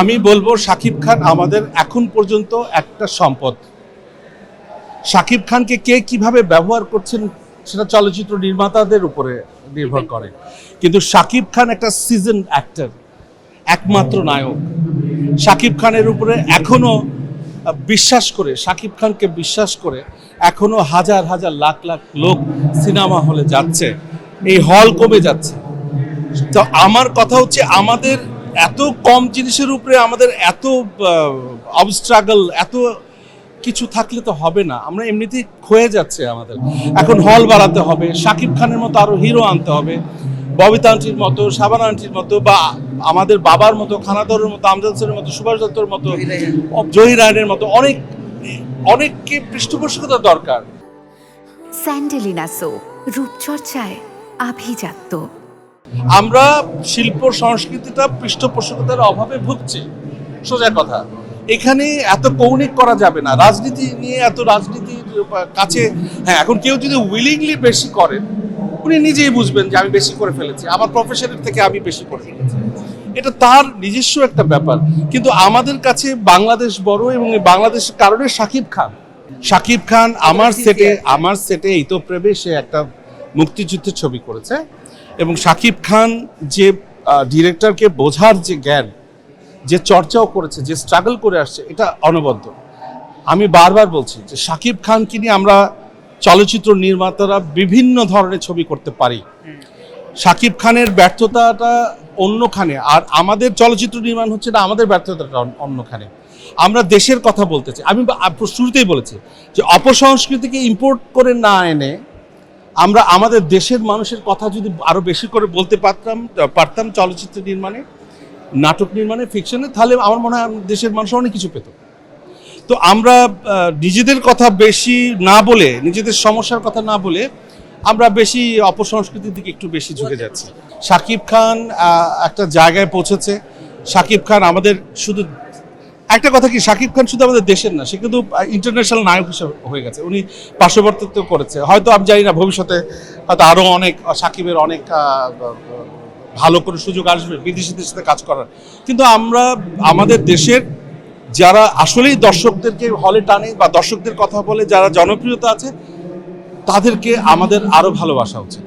আমি বলবো শাকিব খান আমাদের এখন পর্যন্ত একটা সম্পদ। শাকিব খানকে কে কিভাবে ব্যবহার করছেন সেটা চলচ্চিত্র নির্মাতাদের উপরে নির্ভর করে, কিন্তু শাকিব খান একটা সিজন অ্যাক্টর, একমাত্র নায়ক। শাকিব খানের উপরে এখনো বিশ্বাস করে, শাকিব খানকে বিশ্বাস করে এখনো হাজার হাজার লাখ লাখ লোক সিনেমা হলে যাচ্ছে। এই হল কমে যাচ্ছে। তো আমার কথা হচ্ছে, আমাদের এত কম জিনিসের উপরে আমাদের এত অবস্ট্রাগল, এত কিছু থাকলে তো হবে না। আমরা এমনিতেই ক্ষয়ে যাচ্ছে আমাদের। এখন হল বাড়াতে হবে, শাকিব খানের মতো আরো হিরো আনতে হবে, ববিতা আন্টির মতো, শাবানা আন্টির মতো, বা আমাদের বাবার মতো, খানাদরের মতো, আমজাদ হোসেনের মতো, সুভাষ দত্তর মতো, জহির রায়নের মতো অনেক অনেককে পৃষ্ঠপোষকতা দরকার। স্যান্ডেলিনা সো, রূপচর্চায় আভিজাত্য। আমরা শিল্প সংস্কৃতিটা পৃষ্ঠপোষকতার অভাবে ভুগছি, সোজা কথা। এখানে এত কৌণিক করা যাবে না। রাজনীতি নিয়ে এত রাজনীতির কাছে, হ্যাঁ, এখন কেউ যদি উইলিংলি বেশি করেন, উনি নিজেই বুঝবেন যে আমি বেশি করে ফেলেছি, আমার প্রফেশনের থেকে আমি বেশি করে ফেলেছি। এটা তার নিজস্ব একটা ব্যাপার। কিন্তু আমাদের কাছে বাংলাদেশ বড়, এবং এই বাংলাদেশের কারণে শাকিব খান আমার সেটে ইতোপ্রেমে সে একটা মুক্তিযুদ্ধের ছবি করেছে, এবং শাকিব খান যে ডিরেক্টরকে বোঝার যে জ্ঞান, যে চর্চাও করেছে, যে স্ট্রাগল করে আসছে, এটা অনবদ্য। আমি বারবার বলছি যে শাকিব খানকে নিয়ে আমরা চলচ্চিত্র নির্মাতারা বিভিন্ন ধরনের ছবি করতে পারি। শাকিব খানের ব্যর্থতাটা অন্যখানে, আর আমাদের চলচ্চিত্র নির্মাণ হচ্ছে না, আমাদের ব্যর্থতাটা অন্যখানে। আমরা দেশের কথা বলতে চাই। আমি শুরুতেই বলেছি যে অপসংস্কৃতিকে ইম্পোর্ট করে না এনে আমরা আমাদের দেশের মানুষের কথা যদি আরো বেশি করে বলতে পারতাম চলচ্চিত্র নির্মাণে, নাটক নির্মাণে, ফিকশনে, তাহলে আমার মনে হয় দেশের মানুষ অনেক কিছু পেত। তো আমরা নিজেদের কথা বেশি না বলে, নিজেদের সমস্যার কথা না বলে, আমরা বেশি অপসংস্কৃতির দিকে একটু বেশি ঝুঁকে যাচ্ছি। শাকিব খান একটা জায়গায় পৌঁছেছে। শাকিব খান আমাদের শুধু একটা কথা কি, শাকিব খান শুধু আমাদের দেশের না, সে কিন্তু ইন্টারন্যাশনাল নায়ক হিসেবে হয়ে গেছে। উনি পার্শ্ববর্তীত্ব করেছে, হয়তো আমি জানি না ভবিষ্যতে হয়তো আরও অনেক শাকিবের অনেক ভালো করে সুযোগ আসবে বিদেশিদের সাথে কাজ করার। কিন্তু আমরা আমাদের দেশের যারা আসলেই দর্শকদেরকে হলে টানে বা দর্শকদের কথা বলে, যারা জনপ্রিয়তা আছে, তাদেরকে আমাদের আরো ভালোবাসা উচিত।